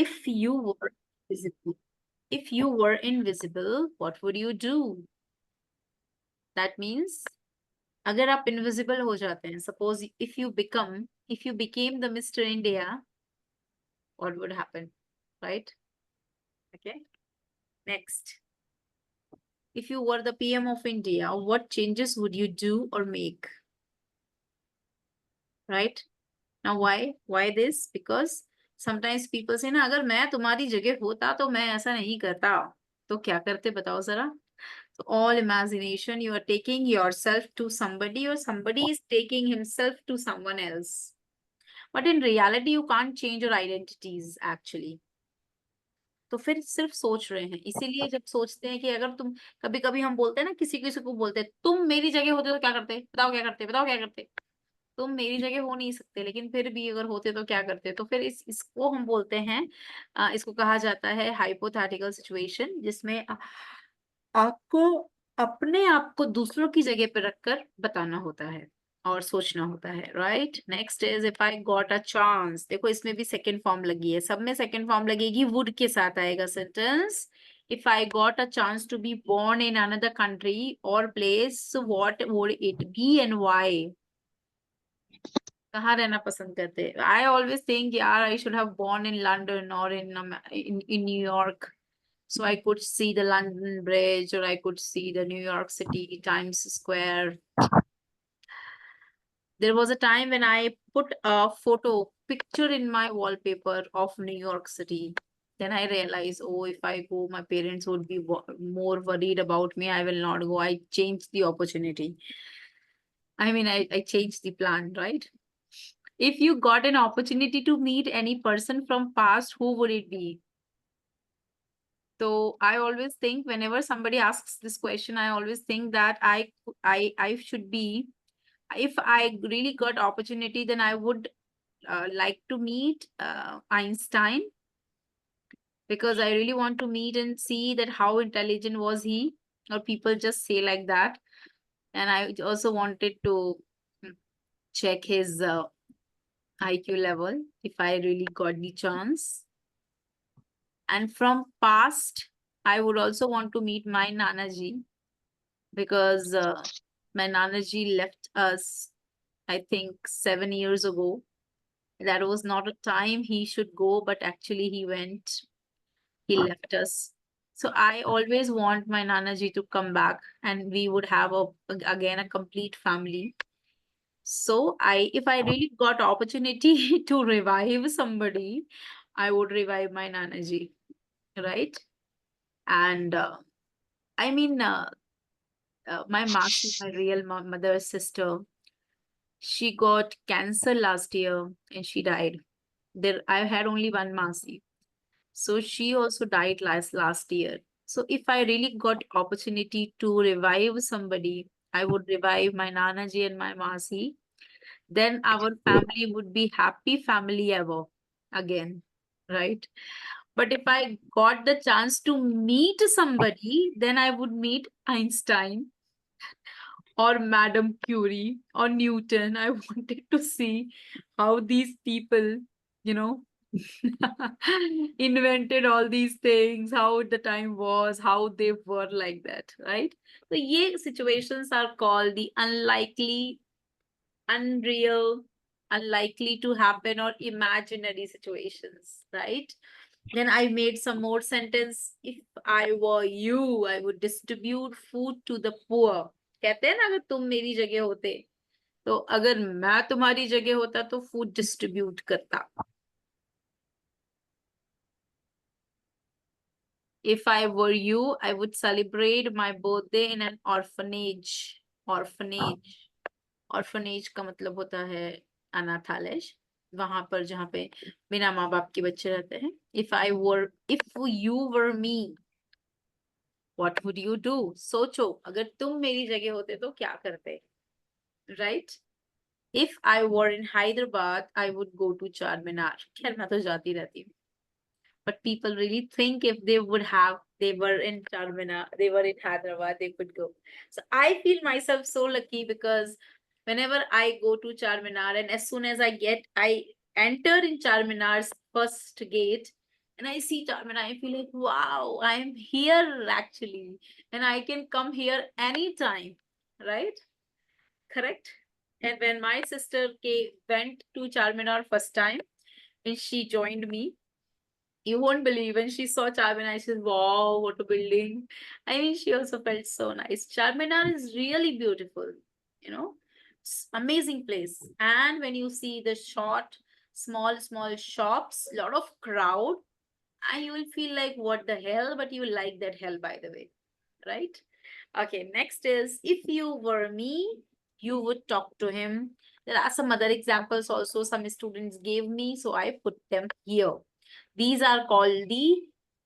If you were invisible, if you were invisible, what would you do? That means अगर आप invisible हो जाते हैं, suppose if you became the Mr. India, what would happen, right? Okay. Next, if you were the PM of India, what changes would you do or make? Right? Now, why this? Because sometimes people say ना, अगर मैं तुम्हारी जगह होता तो मैं ऐसा नहीं करता. तो क्या करते बताओ जरा? So all imagination, you are taking yourself to somebody or somebody is taking himself to someone else. But in reality, you can't change your identities actually. तो फिर सिर्फ सोच रहे हैं. इसीलिए जब सोचते हैं कि अगर तुम कभी कभी हम बोलते हैं ना, किसी किसी को बोलते हैं तुम मेरी जगह होते तो क्या करते, बताओ क्या करते, बताओ क्या करते. तुम मेरी जगह हो नहीं सकते, लेकिन फिर भी अगर होते तो क्या करते. तो फिर इसको हम बोलते हैं, इसको कहा जाता है हाइपोथेटिकल सिचुएशन, जिसमें आपको अपने आप को दूसरों की जगह पे रखकर बताना होता है और सोचना होता है. Right. Next is if I got a chance. देखो इसमें भी सेकंड फॉर्म लगी है, सब में सेकंड फॉर्म लगेगी, वुड के साथ आएगा sentence. If I got a chance to be born in another country और place, what would it be and why? कहाँ रहना पसंद करते हैं? आई ऑलवेज थिंक यार I should have born in London और इन न्यूयॉर्क, so I could see the London Bridge or I could see the New York City, Times Square. There was a time when I put a picture in my wallpaper of New York City. Then I realized, oh, if I go, my parents would be more worried about me. I will not go. I changed the opportunity. I mean, I changed the plan, right? If you got an opportunity to meet any person from past, who would it be? So I always think whenever somebody asks this question, I always think that I should be, if I really got opportunity, then I would like to meet Einstein, because I really want to meet and see that how intelligent was he, or people just say like that. And I also wanted to check his IQ level if I really got the chance. And from past, I would also want to meet my Nanaji, because my Nanaji left us, I think, 7 years ago. That was not a time he should go, but actually he went, he left us. So I always want my Nanaji to come back and we would have again a complete family. So if I really got opportunity to revive somebody, I would revive my Nanaji, right? And I mean, my Masi, my real mother's sister, she got cancer last year and she died. There, I had only one Masi. So she also died last year. So if I really got opportunity to revive somebody, I would revive my Nanaji and my Masi. Then our family would be happy family ever again, right? But if I got the chance to meet somebody, then I would meet Einstein or Madame Curie or Newton. I wanted to see how these people, you know, invented all these things, how the time was, how they were like that, right? So, ye situations are called the unlikely, unreal, unlikely to happen, or imaginary situations, right? Then I made some more sentence. If I were you, I would distribute food to the poor. कहते हैं ना, अगर तुम मेरी जगह होते, तो अगर मैं तुम्हारी जगह होता तो फूड डिस्ट्रीब्यूट करता. If I were you, I would celebrate my birthday in an orphanage. Orphanage. Orphanage का मतलब होता है अनाथालय, वहां पर जहाँ पे बिना माँ बाप के बच्चे रहते हैं. If you were me, what would you do? सोचो, अगर तुम मेरी जगह होते तो क्या करते, right? If I were in Hyderabad, I would go to Charminar. खैर मैं तो जाती रहती हूँ. But people really think if they were in Charminar, they were in Hyderabad, they could go. So I feel myself so lucky, because whenever I go to Charminar and as soon as I enter in Charminar's first gate, and I see Charminar, I feel like, wow, I am here actually, and I can come here anytime, right? Correct. And when my sister went to Charminar first time, and she joined me, you won't believe when she saw Charminar, she said, wow, what a building. I mean, she also felt so nice. Charminar is really beautiful, you know, it's amazing place. And when you see the short, small shops, lot of crowd, and you will feel like, what the hell? But you will like that hell, by the way, right? Okay, next is, if you were me, you would talk to him. There are some other examples also some students gave me, so I put them here. These are called the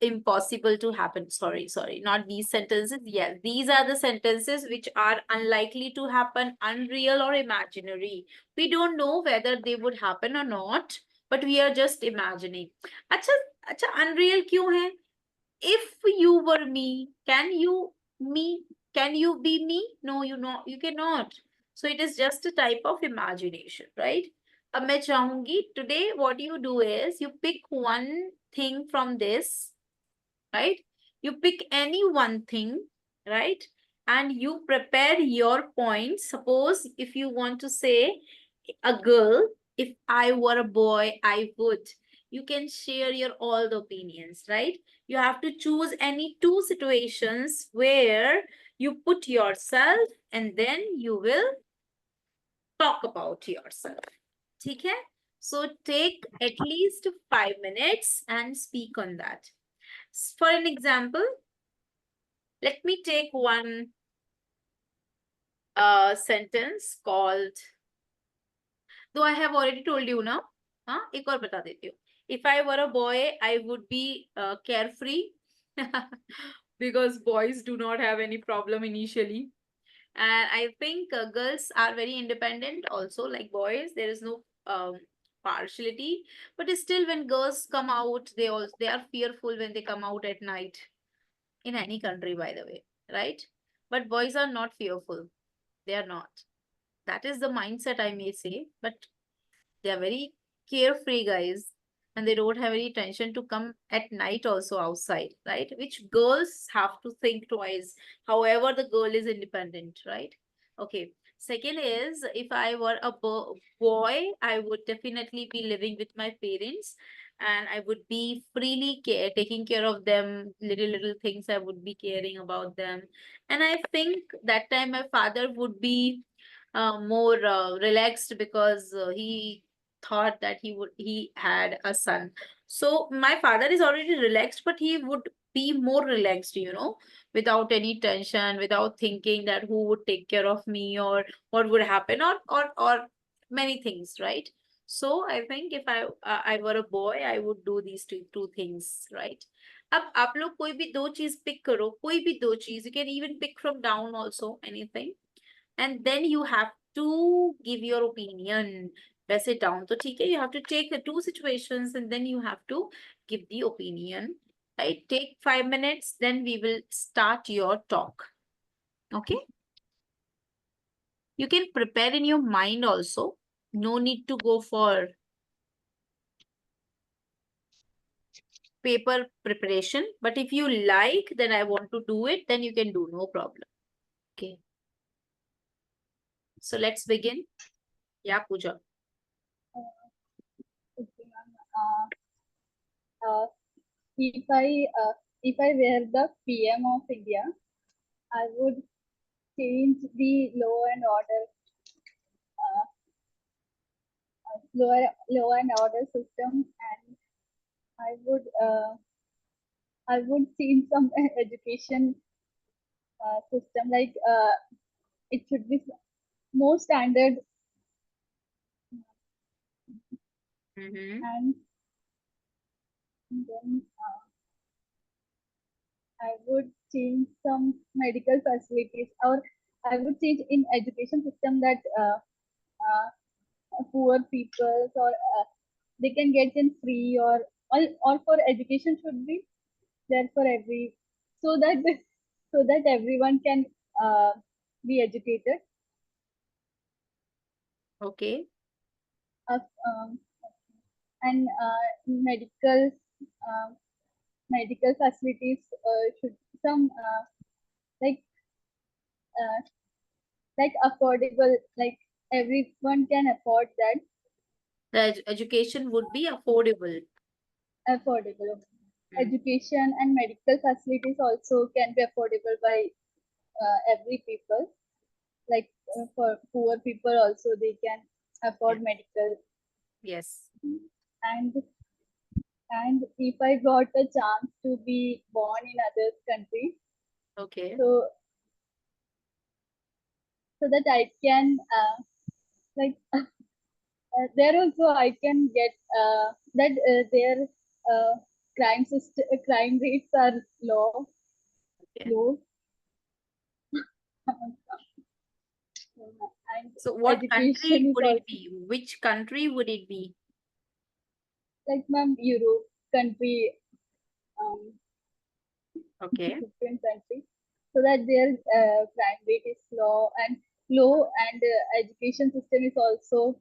impossible to happen. Sorry, not these sentences. Yes, these are the sentences which are unlikely to happen, unreal or imaginary. We don't know whether they would happen or not, but we are just imagining. अच्छा अच्छा unreal क्यों है? If you were me, can you be me? No, you cannot. So it is just a type of imagination, right? अब मैं चाहूंगी, today what you do is you pick one thing from this, right? You pick any one thing, right? And you prepare your points. Suppose if you want to say a girl, if I were a boy, I would. You can share your all the opinions, right? You have to choose any two situations where you put yourself and then you will talk about yourself. ठीक है? So take at least 5 minutes and speak on that. For an example, let me take one sentence called, though I have already told you now. हाँ एक और बता देती हूँ. If I were a boy, I would be carefree because boys do not have any problem initially. And I think girls are very independent also, like boys. There is no partiality. But still, when girls come out, they are fearful when they come out at night in any country, by the way, right? But boys are not fearful. They are not. That is the mindset, I may say. But they are very carefree guys, and they don't have any tension to come at night also outside, right? Which girls have to think twice, however the girl is independent, right? Okay. Second is, if I were a boy, I would definitely be living with my parents, and I would be freely taking care of them. Little things I would be caring about them. And I think that time my father would be more relaxed because he thought that he had a son. So my father is already relaxed, but he would be more relaxed, without any tension, without thinking that who would take care of me or what would happen, or many things, right? So I think if I were a boy, I would do these two things, right? अब आप लोग कोई भी दो चीज pick करो, कोई भी दो चीज, you can even pick from down also, anything, and then you have to give your opinion. वैसे down तो ठीक है, you have to take the two situations and then you have to give the opinion, right? Take 5 minutes, then we will start your talk. Okay, you can prepare in your mind also, no need to go for paper preparation, but if you like, then I want to do it, then you can do, no problem. Okay, so let's begin. Yeah, Pooja. Okay, ma'am. If I were the PM of India, I would change the uh, law and order system, and I would change some education system, like it should be more standard, and then I would change some medical facilities, or I would change in education system that poor people, or they can get in free, or for education should be there for every, so that so that everyone can be educated. Okay. uh, um, and medical, medical facilities should some like uh, like affordable, like everyone can afford that. The education would be affordable. Affordable Mm, education and medical facilities also can be affordable by every people, like for poor people also they can yeah. afford medical. Yes. and and if I got a chance to be born in other country, Okay. so so that I can like there also I can get that their crime rates are Okay. low. And So what country education is would it also be? Which country would it be? like ma'am Europe country, um, Okay. different country, so that their crime rate is low and education system is also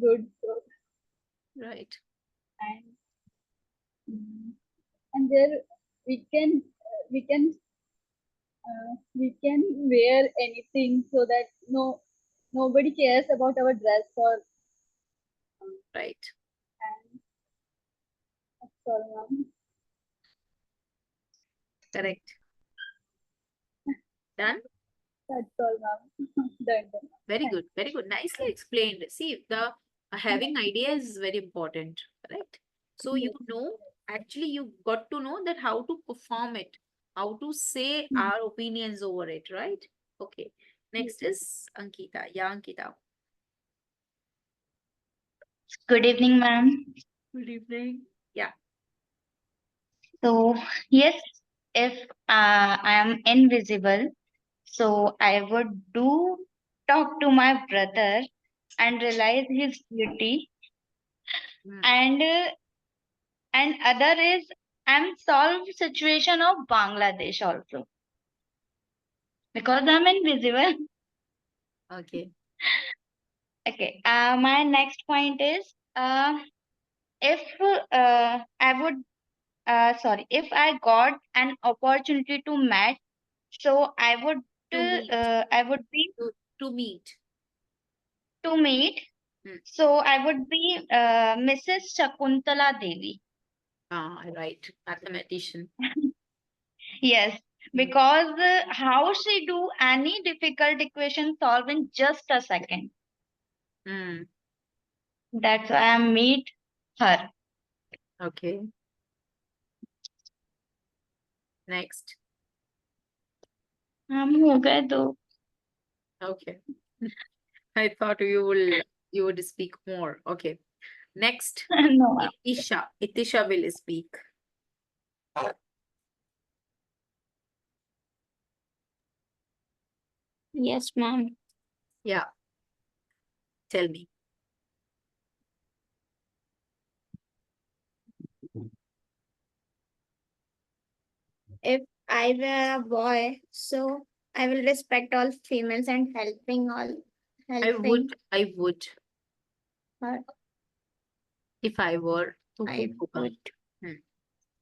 good. So, Right. and and there we can we can wear anything so that nobody cares about our dress or Right. and that's all, ma'am. Correct. Done. That's all, ma'am. Done. Very Thank good. Very good. Nicely explained. See, the having idea is very important, right? So you. you know, actually you got to know that how to perform it, how to say Yes. our opinions over it, right? Okay. Yes. Next is Ankita. Yeah, Ankita. Good evening, ma'am. Good evening. Yeah. So, yes, if I am invisible, so I would do talk to my brother and realize his beauty. Mm, And other is I'm solve situation of Bangladesh also because I'm invisible. okay. Okay. My next point is if I would if I got an opportunity to match, so To meet. I would be To meet. to meet. Mm. So I would be Mrs. Shakuntala Devi. Ah, right. Mathematician. Yes, Mm, because how she do any difficult equation solve in just a second. mm, That's why I meet her. okay. Next. हम हो गए दो. Okay. I thought you would speak more. Okay. Next, No, ma'am. Itisha. Itisha will speak. Yes, ma'am. Yeah. Tell me. If I were a boy, so I will respect all females and helping I would, her. if I were to I would.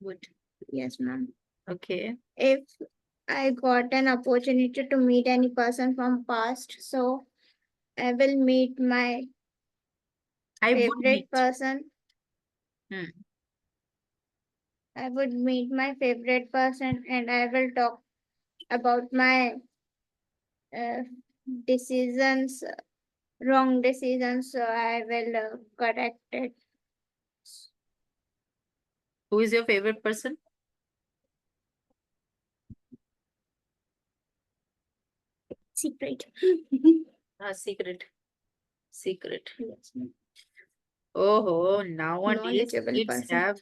would. Yes, ma'am. Okay. If I got an opportunity to meet any person from past, so I will meet my I would favorite meet. person. Hmm. I would meet my favorite person and I will talk about my uh, decisions, wrong decisions. So I will correct it. Who is your favorite person? Secret. Secret. Secret. Yes, ma'am. Oh, nowadays Knowledgeable person.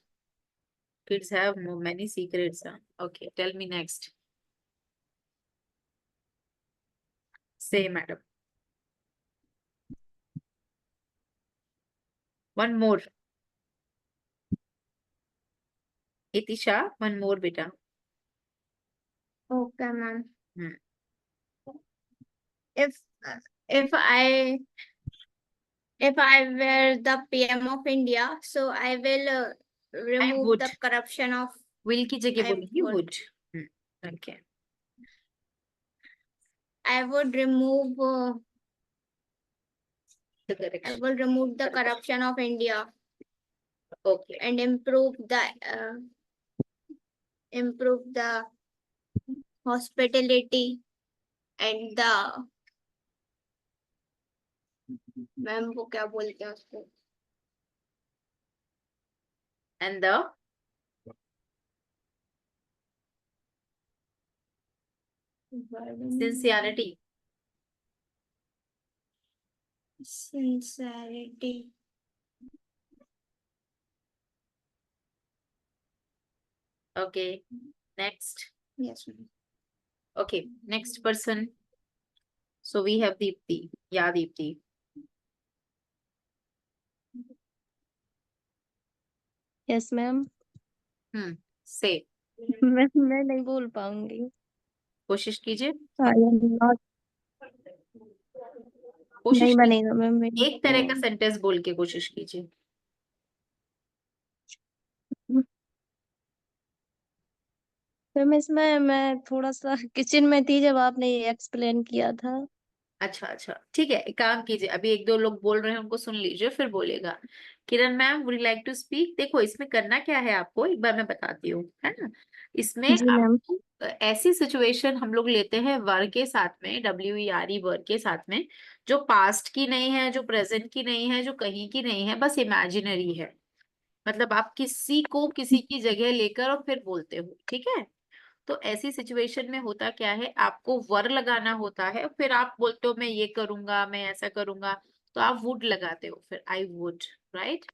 kids have many secrets. Huh? Okay, tell me next. Say, madam. One more. Itisha, one more, beta. Okay, ma'am. Hmm. If if I if I were the PM of India, so I will I remove would. the corruption of will की जगह I बोलेंगे would. Would. Okay, I would remove. The I correction, will remove the corruption of India okay, and improve the hospitality and the ma'am वो क्या बोलते हैं उसको and the sincerity, sincerity. Okay, next, Yes, ma'am. okay, next person. So we have Deepti. Yeah, Deepti. Yes ma'am. Say, मैं नहीं बोल पाऊंगी। कोशिश कीजिए, आई एम नॉट, कोशिश नहीं कीजिए, बनेगा मैम मेरे एक तरह का को। सेंटेंस बोल के कोशिश कीजिए। मैम इसमें मैं थोड़ा सा किचन में थी जब आपने ये एक्सप्लेन किया था। अच्छा अच्छा, ठीक है, एक काम कीजिए, अभी एक दो लोग बोल रहे हैं उनको सुन लीजिए फिर बोलेगा। Kiran ma'am, would like to speak? देखो इसमें करना क्या है आपको, एक बार मैं बताती हूँ, है ना। इसमें जी मैम। आपको ऐसी सिचुएशन हम लोग लेते हैं वर्ग के साथ में, WERE वर्ग के साथ में, जो पास्ट की नहीं है, जो प्रेजेंट की नहीं है, जो कहीं की नहीं है, बस इमेजिनरी है। मतलब आप किसी को किसी की जगह लेकर और फिर बोलते हो, ठीक है। तो ऐसी सिचुएशन में होता क्या है, आपको वर लगाना होता है, फिर आप बोलते हो मैं ये करूंगा, मैं ऐसा करूंगा, तो आप वुड लगाते हो, फिर आई वुड, राइट।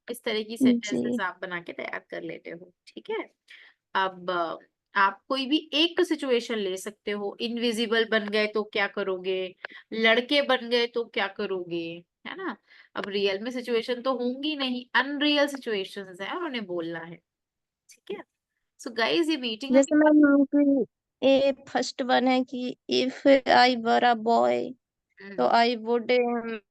इस तरह की सेंटेंसेस जी आप बना के तैयार कर लेते हो, ठीक है। अब आप कोई भी एक सिचुएशन ले सकते हो, इनविजिबल बन गए तो क्या करोगे, लड़के बन गए तो क्या करोगे, है ना। अब रियल में सिचुएशन तो होंगी नहीं, अनरियल सिचुएशंस है और उन्हें बोलना है, ठीक है। सो गाइस, ये मीटिंग जैसे मैम कि ये फर्स्ट वन है कि if I were a boy तो आई वुड